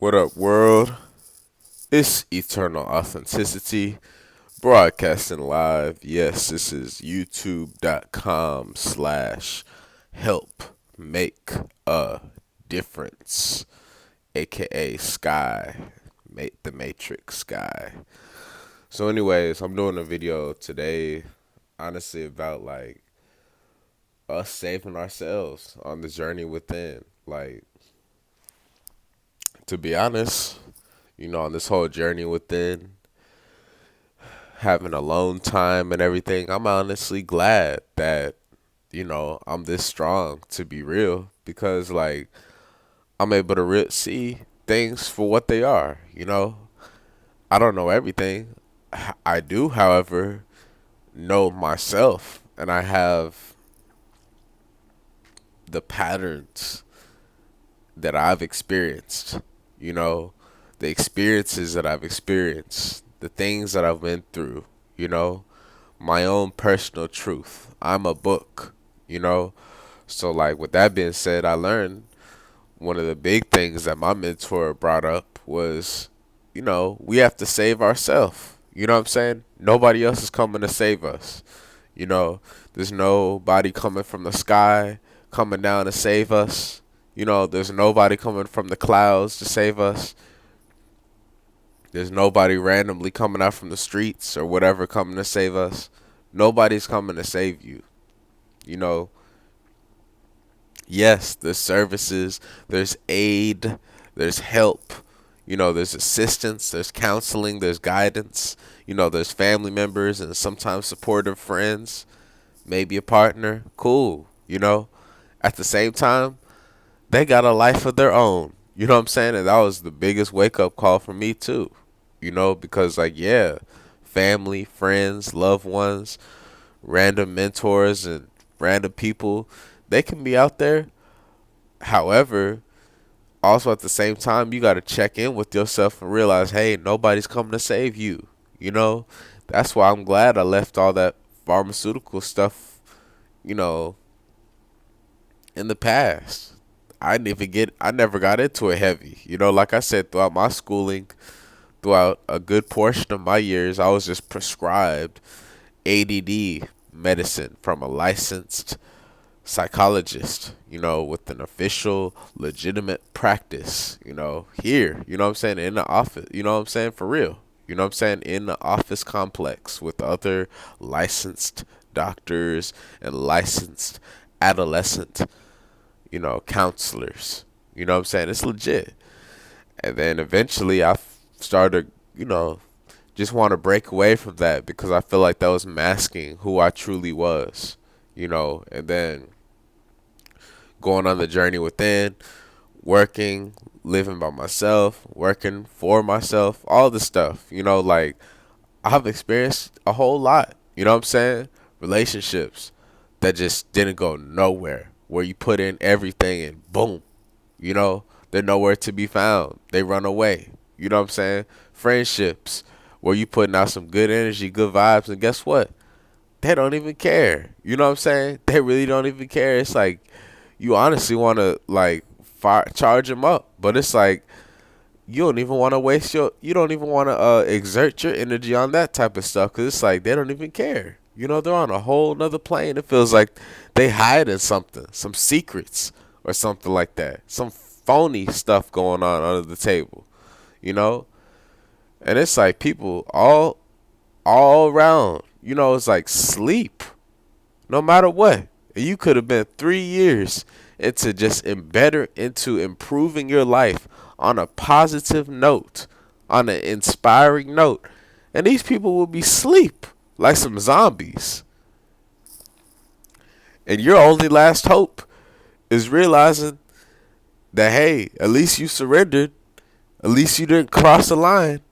What up, world? It's Eternal Authenticity, broadcasting live. Yes, this is youtube.com/help make a difference, aka Sky, the Matrix Sky. So, anyways, I'm doing a video today, honestly, about us saving ourselves on the journey within. To be honest, on this whole journey within, having alone time and everything, I'm honestly glad that, I'm this strong, to be real, because I'm able to see things for what they are. I don't know everything. I do, however, know myself, and I have the patterns that I've experienced, you know, the experiences that I've experienced, the things that I've been through, my own personal truth. I'm a book, you know. So with that being said, I learned one of the big things that my mentor brought up was, we have to save ourselves. You know what I'm saying? Nobody else is coming to save us. There's nobody coming from the sky coming down to save us. There's nobody coming from the clouds to save us. There's nobody randomly coming out from the streets or whatever coming to save us. Nobody's coming to save you. You know, yes, there's services, there's aid, there's help, there's assistance, there's counseling, there's guidance, there's family members and sometimes supportive friends, maybe a partner. Cool, At the same time, they got a life of their own. You know what I'm saying? And that was the biggest wake up call for me too. Because yeah, family, friends, loved ones, random mentors and random people, they can be out there. However, also at the same time, you got to check in with yourself and realize, hey, nobody's coming to save you. That's why I'm glad I left all that pharmaceutical stuff, you know, in the past. I never got into it heavy. Like I said, throughout my schooling, throughout a good portion of my years, I was just prescribed ADD medicine from a licensed psychologist, with an official, legitimate practice, here, what I'm saying, in the office, what I'm saying, for real, what I'm saying, in the office complex with other licensed doctors and licensed adolescent, counselors, what I'm saying, it's legit. And then eventually I started, just want to break away from that because I feel like that was masking who I truly was, and then going on the journey within, working, living by myself, working for myself, all the stuff, I've experienced a whole lot, you know what I'm saying? Relationships that just didn't go nowhere, where you put in everything and boom, they're nowhere to be found. They run away. You know what I'm saying? Friendships where you putting out some good energy, good vibes, and guess what? They don't even care. You know what I'm saying? They really don't even care. It's like you honestly want to charge them up, but it's like you don't even want to you don't even want to exert your energy on that type of stuff because it's like they don't even care. They're on a whole nother plane. It feels like they hiding something, some secrets or something like that, some phony stuff going on under the table, and it's like people all around, it's like sleep no matter what. And you could have been 3 years into just better into improving your life on a positive note, on an inspiring note, and these people will be asleep like some zombies. And your only last hope is realizing that, hey, at least you surrendered, at least you didn't cross the line.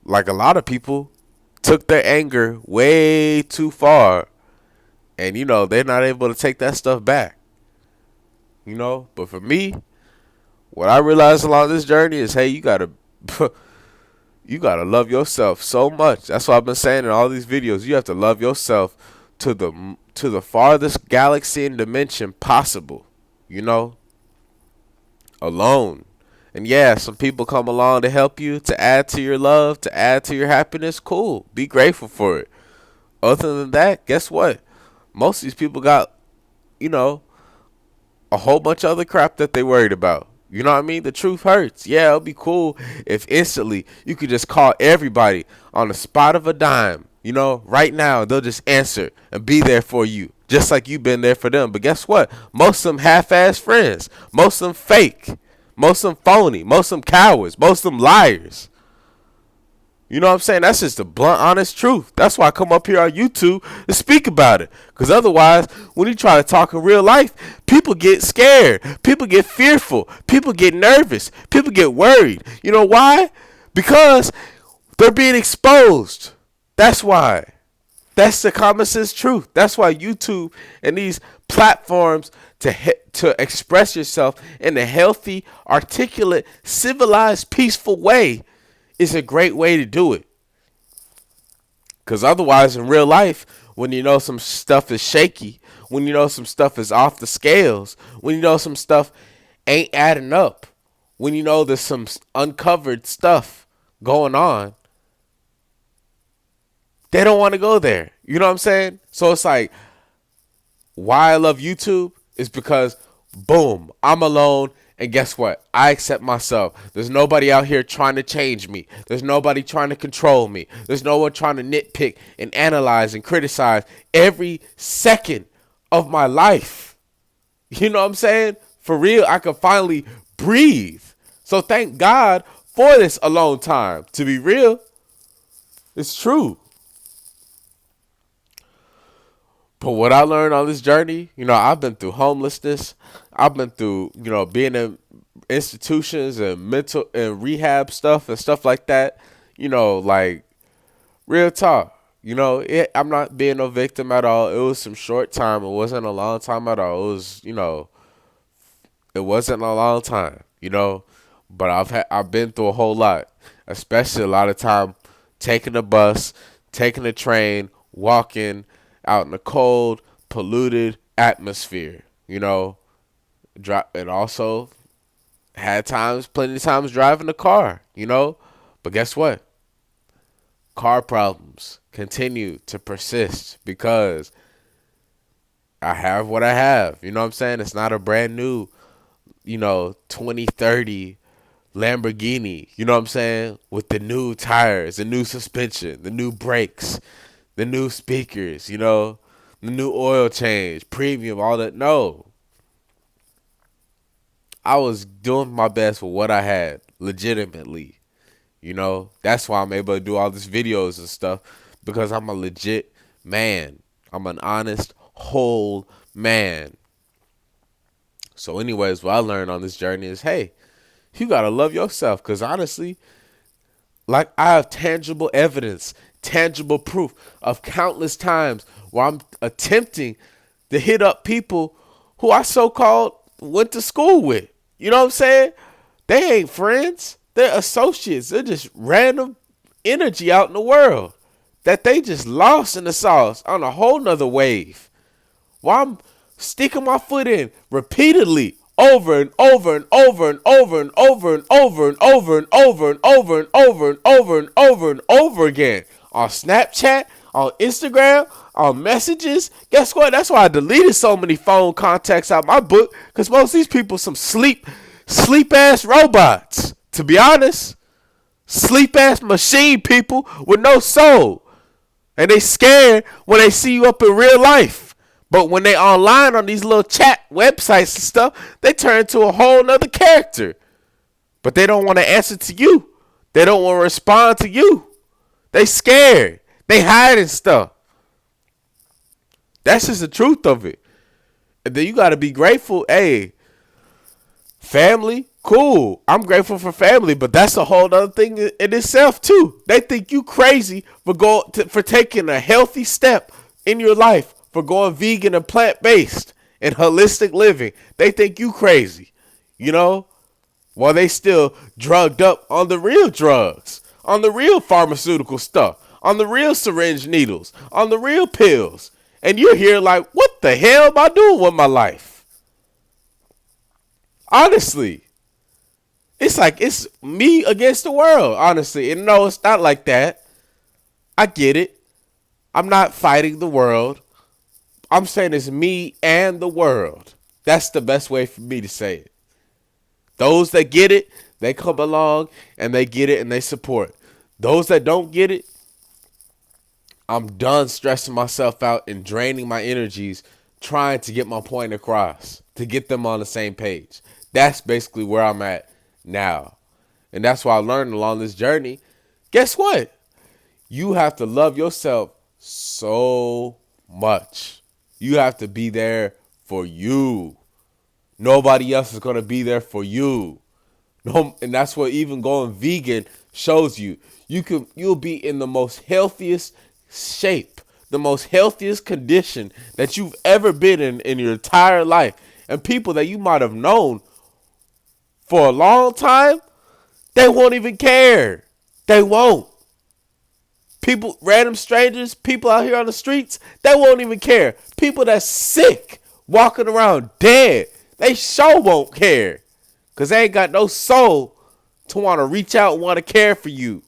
Like a lot of people took their anger way too far, and they're not able to take that stuff back. But for me, what I realized along this journey is, hey, you gotta you gotta love yourself so much. That's what I've been saying in all these videos. You have to love yourself to the farthest galaxy and dimension possible. Alone. And yeah, some people come along to help you, to add to your love, to add to your happiness. Cool. Be grateful for it. Other than that, guess what? Most of these people got, you know, a whole bunch of other crap that they worried about. You know what I mean? The truth hurts. Yeah, it'll be cool if instantly you could just call everybody on the spot of a dime. You know, right now they'll just answer and be there for you, just like you've been there for them. But guess what? Most of them half-ass friends. Most of them fake. Most of them phony. Most of them cowards. Most of them liars. You know what I'm saying? That's just the blunt, honest truth. That's why I come up here on YouTube to speak about it. Because otherwise, when you try to talk in real life, people get scared. People get fearful. People get nervous. People get worried. You know why? Because they're being exposed. That's why. That's the common sense truth. That's why YouTube and these platforms to express yourself in a healthy, articulate, civilized, peaceful way is a great way to do it. Because otherwise, in real life, when you know some stuff is shaky, when you know some stuff is off the scales, when you know some stuff ain't adding up, when you know there's some uncovered stuff going on, they don't want to go there. You know what I'm saying? So it's like, why I love YouTube is because, boom, I'm alone. And guess what? I accept myself. There's nobody out here trying to change me. There's nobody trying to control me. There's no one trying to nitpick and analyze and criticize every second of my life. You know what I'm saying? For real, I can finally breathe. So thank God for this alone time. To be real, it's true. But what I learned on this journey, you know, I've been through homelessness. I've been through, you know, being in institutions and mental and rehab stuff and stuff like that. You know, like, real talk. You know, I'm not being a victim at all. It was some short time. It wasn't a long time at all. It was, you know, it wasn't a long time, you know. But I've been through a whole lot, especially a lot of time taking the bus, taking the train, walking out in the cold, polluted atmosphere, you know. And also had plenty of times driving the car, you know. But guess what? Car problems continue to persist because I have what I have. You know what I'm saying? It's not a brand new, you know, 2030 Lamborghini, you know what I'm saying? With the new tires, the new suspension, the new brakes, the new speakers, you know, the new oil change, premium, all that. No. I was doing my best with what I had, legitimately. You know, that's why I'm able to do all these videos and stuff, because I'm a legit man. I'm an honest, whole man. So anyways, what I learned on this journey is, hey, you got to love yourself, because honestly, like, I have tangible evidence, tangible proof of countless times where I'm attempting to hit up people who I so-called went to school with. You know what I'm saying? They ain't friends. They're associates. They're just random energy out in the world that they just lost in the sauce on a whole nother wave. While I'm sticking my foot in repeatedly over and over and over and over and over and over and over and over and over and over and over and over and over again on Snapchat, on Instagram, on messages. Guess what? That's why I deleted so many phone contacts out my book, because most of these people some sleep ass robots. To be honest, sleep ass machine people with no soul, and they scared when they see you up in real life. But when they online on these little chat websites and stuff, they turn into a whole nother character. But they don't want to answer to you. They don't want to respond to you. They scared. They hiding stuff. That's just the truth of it. And then you got to be grateful. Hey, family, cool. I'm grateful for family, but that's a whole other thing in itself too. They think you crazy for taking a healthy step in your life, for going vegan and plant-based and holistic living. They think you crazy, you know, while they still drugged up on the real drugs, on the real pharmaceutical stuff, on the real syringe needles, on the real pills. And you're here like, what the hell am I doing with my life? Honestly, it's like it's me against the world, honestly. And no, it's not like that. I get it. I'm not fighting the world. I'm saying it's me and the world. That's the best way for me to say it. Those that get it, they come along and they get it and they support. Those that don't get it, I'm done stressing myself out and draining my energies trying to get my point across, to get them on the same page. That's basically where I'm at now. And that's why I learned along this journey. Guess what? You have to love yourself so much. You have to be there for you. Nobody else is going to be there for you. No, and that's what even going vegan shows you. You'll be in the most healthiest shape, the most healthiest condition that you've ever been in your entire life. And people that you might have known for a long time, they won't even care. They won't. People, random strangers, people out here on the streets, they won't even care. People that's sick, walking around dead, they sure won't care. Because they ain't got no soul to want to reach out and want to care for you.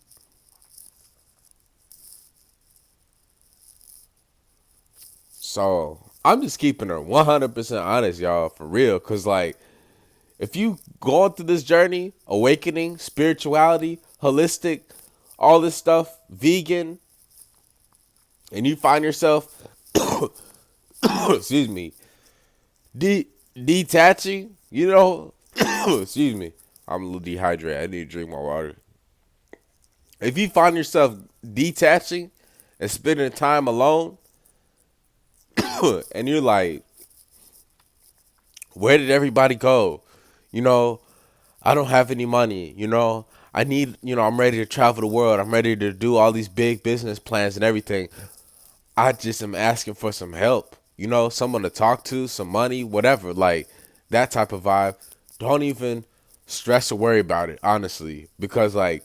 So, I'm just keeping her 100% honest, y'all, for real. Because, like, if you going through this journey, awakening, spirituality, holistic, all this stuff, vegan, and you find yourself, excuse me, detaching, you know, excuse me, I'm a little dehydrated. I need to drink my water. If you find yourself detaching and spending time alone, and you're like, where did everybody go? You know, I don't have any money. You know, I need, I'm ready to travel the world. I'm ready to do all these big business plans and everything. I just am asking for some help. You know, someone to talk to, some money, whatever. Like that type of vibe. Don't even stress or worry about it, honestly. Because, like,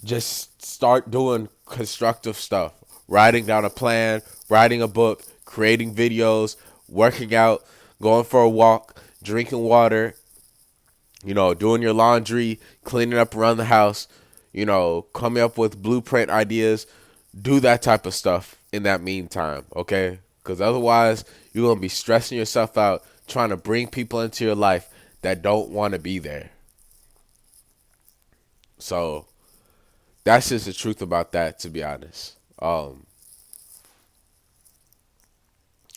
just start doing constructive stuff. Writing down a plan, writing a book, creating videos, working out, going for a walk, drinking water, doing your laundry, cleaning up around the house, coming up with blueprint ideas. Do that type of stuff in that meantime, okay? Because otherwise, you're going to be stressing yourself out trying to bring people into your life that don't want to be there. So that's just the truth about that, to be honest.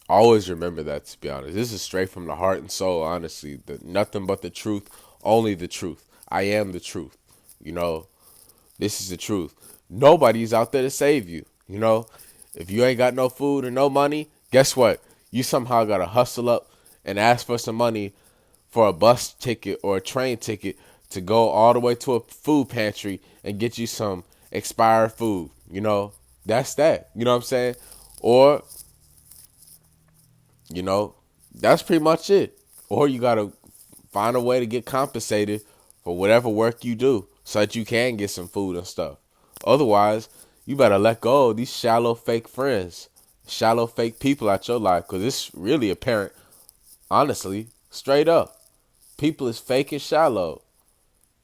Always remember that, to be honest. This is straight from the heart and soul, honestly. Nothing but the truth, only the truth. I am the truth. You know, this is the truth. Nobody's out there to save you. If you ain't got no food or no money, guess what? You somehow got to hustle up and ask for some money for a bus ticket or a train ticket to go all the way to a food pantry and get you some expired food. That's that. You know what I'm saying? Or, that's pretty much it. Or you got to find a way to get compensated for whatever work you do so that you can get some food and stuff. Otherwise, you better let go of these shallow fake friends, shallow fake people out your life, because it's really apparent, honestly, straight up. People is fake and shallow.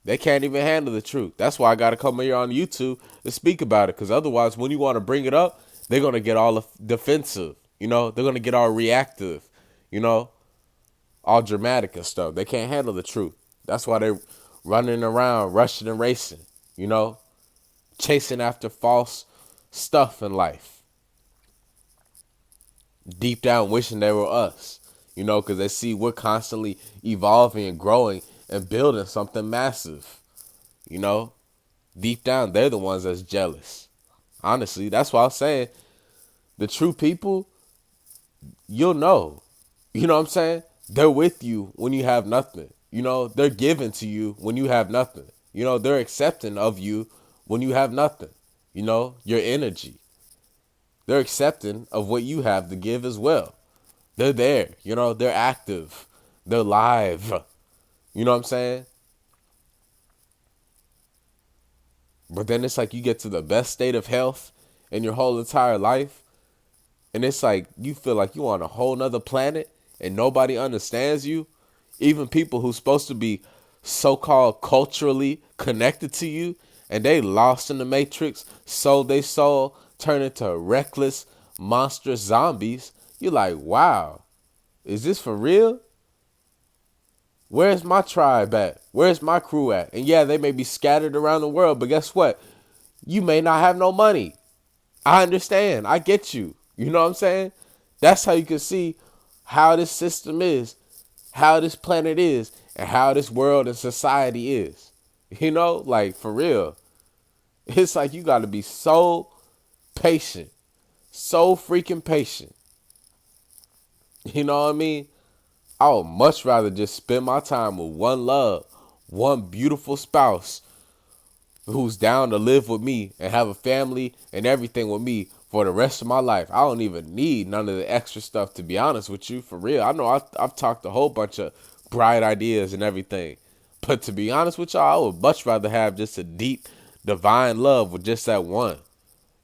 They can't even handle the truth. That's why I got to come here on YouTube to speak about it, because otherwise, when you want to bring it up, they're going to get all defensive. They're going to get all reactive, all dramatic and stuff. They can't handle the truth. That's why they're running around, rushing and racing, chasing after false stuff in life. Deep down wishing they were us, because they see we're constantly evolving and growing and building something massive. Deep down, they're the ones that's jealous. Honestly, that's why I'm saying the true people, you'll know. You know what I'm saying? They're with you when you have nothing. They're giving to you when you have nothing. They're accepting of you when you have nothing. Your energy. They're accepting of what you have to give as well. They're there. They're active. They're live. You know what I'm saying? But then it's like you get to the best state of health in your whole entire life. And it's like you feel like you're on a whole nother planet and nobody understands you. Even people who's supposed to be so-called culturally connected to you, and they lost in the matrix, sold they soul, turn into reckless, monstrous zombies. You're like, wow, is this for real? Where's my tribe at? Where's my crew at? And yeah, they may be scattered around the world, but guess what? You may not have no money. I understand. I get you. You know what I'm saying? That's how you can see how this system is, how this planet is, and how this world and society is. You know, like for real. It's like you got to be so patient, so freaking patient. You know what I mean? I would much rather just spend my time with one love, one beautiful spouse who's down to live with me and have a family and everything with me for the rest of my life. I don't even need none of the extra stuff, to be honest with you, for real. I know I've talked a whole bunch of bright ideas and everything. But to be honest with y'all, I would much rather have just a deep, divine love with just that one,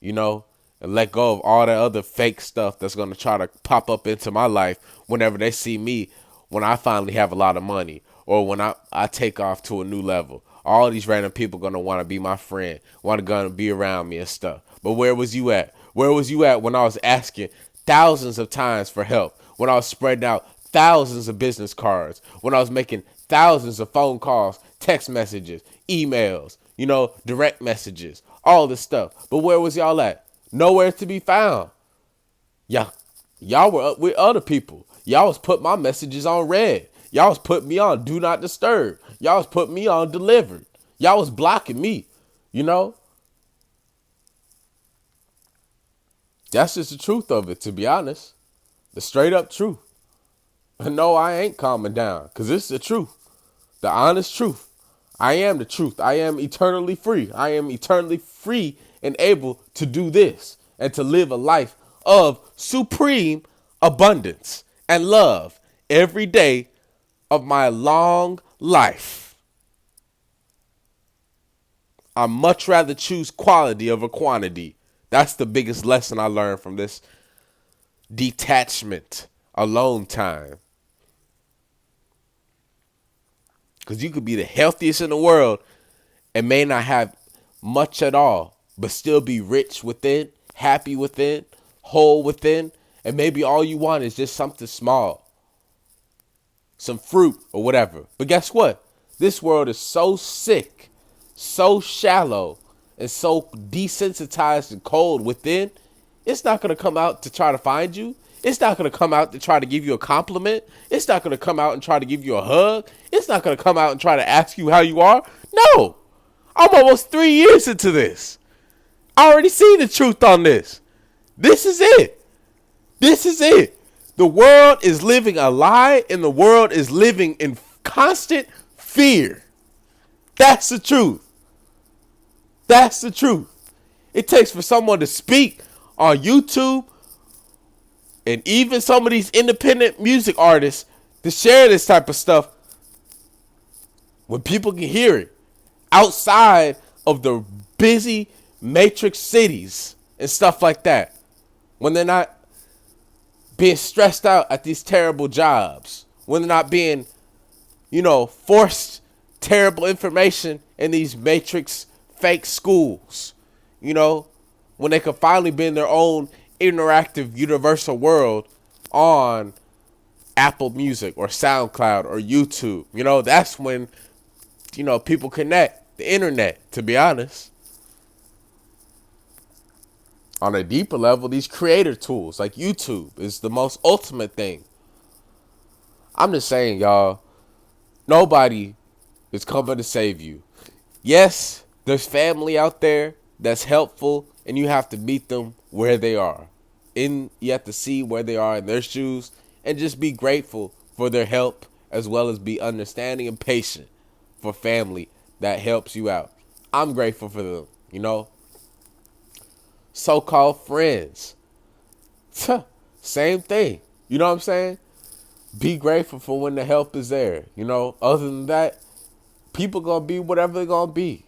you know, and let go of all that other fake stuff that's going to try to pop up into my life whenever they see me when I finally have a lot of money or when I take off to a new level. All these random people going to want to be my friend, want to gonna be around me and stuff. But where was you at? Where was you at when I was asking thousands of times for help? When I was spreading out thousands of business cards? When I was making thousands of phone calls, text messages, emails, you know, direct messages, all this stuff. But where was y'all at? Nowhere to be found. Y'all were up with other people. Y'all was putting my messages on red. Y'all was putting me on do not disturb. Y'all was putting me on delivered. Y'all was blocking me, you know? That's just the truth of it, to be honest. The straight up truth. And no, I ain't calming down, because it's the truth. The honest truth. I am the truth. I am eternally free. I am eternally free and able to do this and to live a life of supreme abundance and love every day of my long life. I much rather choose quality over quantity. That's the biggest lesson I learned from this detachment, alone time. Because you could be the healthiest in the world and may not have much at all, but still be rich within, happy within, whole within. And maybe all you want is just something small, some fruit or whatever. But guess what? This world is so sick, so shallow, and so desensitized and cold within. It's not going to come out to try to find you. It's not going to come out to try to give you a compliment. It's not going to come out and try to give you a hug. It's not going to come out and try to ask you how you are. No, I'm almost 3 years into this. I already see the truth on this. This is it. This is it. The world is living a lie, and the world is living in constant fear. That's the truth. That's the truth. It takes for someone to speak on YouTube and even some of these independent music artists to share this type of stuff when people can hear it outside of the busy matrix cities and stuff like that. When they're not being stressed out at these terrible jobs, when they're not being, forced terrible information in these matrix fake schools, when they could finally be in their own interactive universal world on Apple Music or SoundCloud or YouTube. That's when, people connect. The internet, to be honest. On a deeper level, these creator tools like YouTube is the most ultimate thing. I'm just saying, y'all, nobody is coming to save you. Yes, there's family out there that's helpful, and you have to meet them where they are. You have to see where they are in their shoes and just be grateful for their help, as well as be understanding and patient for family that helps you out. I'm grateful for them, So-called friends. Same thing. You know what I'm saying? Be grateful for when the help is there. Other than that, people gonna be whatever they're gonna be.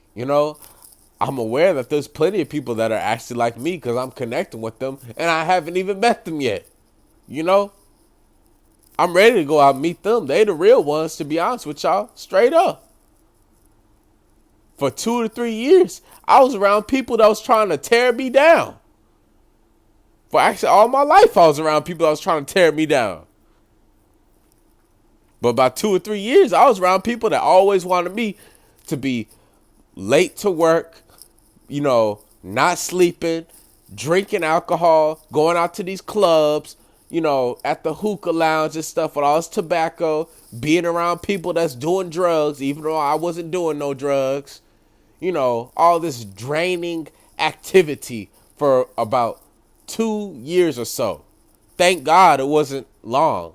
I'm aware that there's plenty of people that are actually like me because I'm connecting with them and I haven't even met them yet. I'm ready to go out and meet them. They the real ones, to be honest with y'all. Straight up. For 2 to 3 years, I was around people that was trying to tear me down. For actually all my life, I was around people that was trying to tear me down. But about 2 or 3 years, I was around people that always wanted me to be late to work, not sleeping, drinking alcohol, going out to these clubs, at the hookah lounge and stuff with all this tobacco, being around people that's doing drugs, even though I wasn't doing no drugs, all this draining activity for about 2 years or so. Thank God it wasn't long.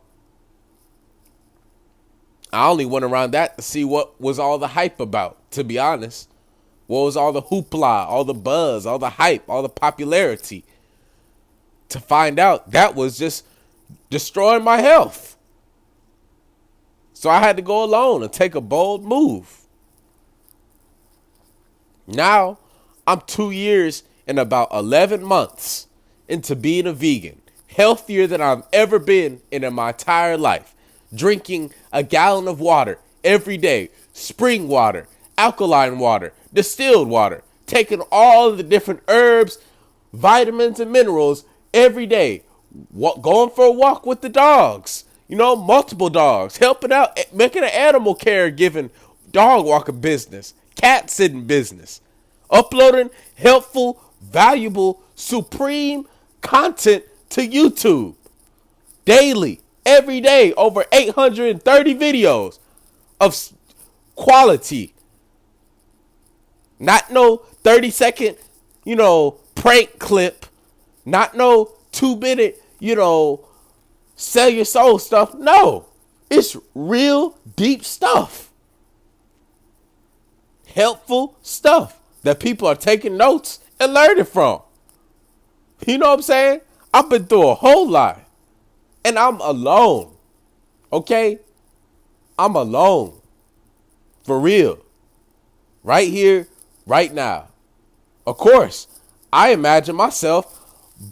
I only went around that to see what was all the hype about, to be honest. What was all the hoopla, all the buzz, all the hype, all the popularity? To find out that was just destroying my health. So I had to go alone and take a bold move. Now, I'm 2 years and about 11 months into being a vegan. Healthier than I've ever been in my entire life. Drinking a gallon of water every day. Spring water, alkaline water, distilled water. Taking all of the different herbs, vitamins, and minerals every day. Going for a walk with the dogs. Multiple dogs. Helping out, making an animal caregiving, dog walking business. Cat sitting business. Uploading helpful, valuable, supreme content to YouTube. Daily, every day, over 830 videos of quality. Not no 30-second, prank clip. Not no 2-minute, sell your soul stuff. No, it's real deep stuff. Helpful stuff that people are taking notes and learning from. You know what I'm saying? I've been through a whole lot. And I'm alone. Okay? I'm alone. For real. Right here, right now. Of course, I imagine myself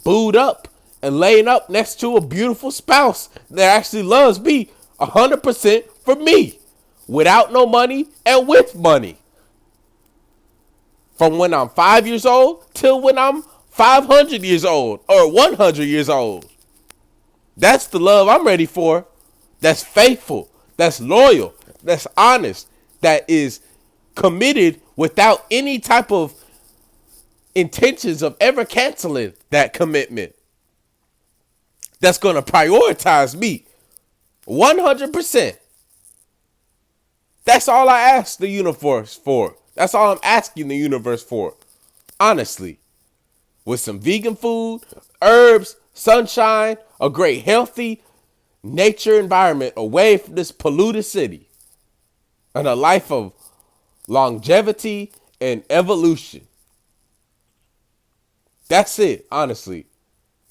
booed up and laying up next to a beautiful spouse that actually loves me 100% for me. Without no money and with money. From when I'm 5 years old till when I'm 500 years old or 100 years old. That's the love I'm ready for. That's faithful. That's loyal. That's honest. That is committed without any type of intentions of ever canceling that commitment. That's going to prioritize me 100%. That's all I ask the universe for. That's all I'm asking the universe for. Honestly. With some vegan food, herbs, sunshine, a great healthy nature environment away from this polluted city. And a life of longevity and evolution. That's it, honestly.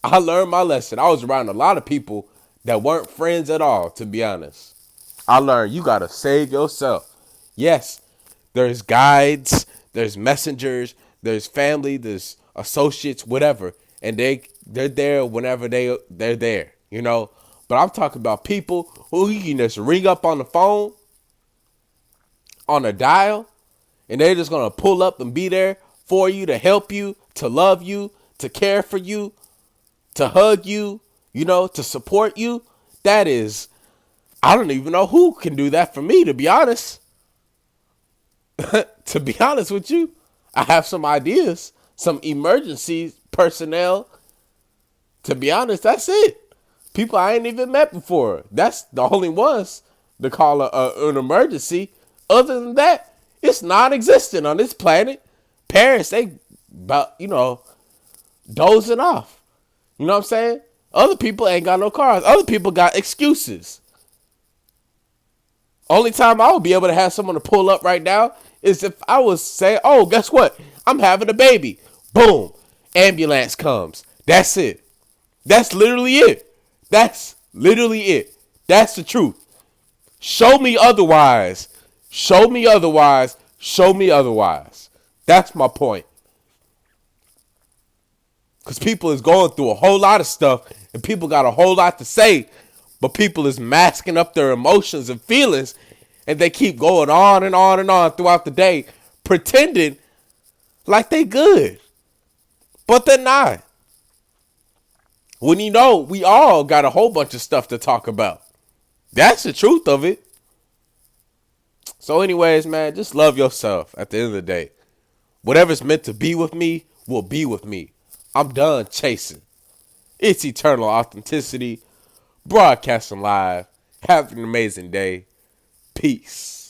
I learned my lesson. I was around a lot of people that weren't friends at all, to be honest. I learned you got to save yourself. Yes, there's guides, there's messengers, there's family, there's associates, whatever. And they're there whenever they're there, But I'm talking about people who you can just ring up on the phone, on a dial, and they're just going to pull up and be there for you, to help you, to love you, to care for you, to hug you, to support you. That is, I don't even know who can do that for me, to be honest. To be honest with you, I have some ideas, some emergency personnel. To be honest, that's it. People I ain't even met before. That's the only ones to call an emergency. Other than that, it's non-existent on this planet. Parents, they about, dozing off. You know what I'm saying? Other people ain't got no cars. Other people got excuses. Only time I would be able to have someone to pull up right now is if I was saying, oh, guess what? I'm having a baby. Boom. Ambulance comes. That's it. That's literally it. That's literally it. That's the truth. Show me otherwise. Show me otherwise. Show me otherwise. That's my point. Because people is going through a whole lot of stuff and people got a whole lot to say, but people is masking up their emotions and feelings, and they keep going on and on and on throughout the day, pretending like they good, but they're not. When you know we all got a whole bunch of stuff to talk about. That's the truth of it. So anyways, man, just love yourself at the end of the day. Whatever's meant to be with me will be with me. I'm done chasing. It's eternal authenticity. Broadcasting live. Have an amazing day. Peace.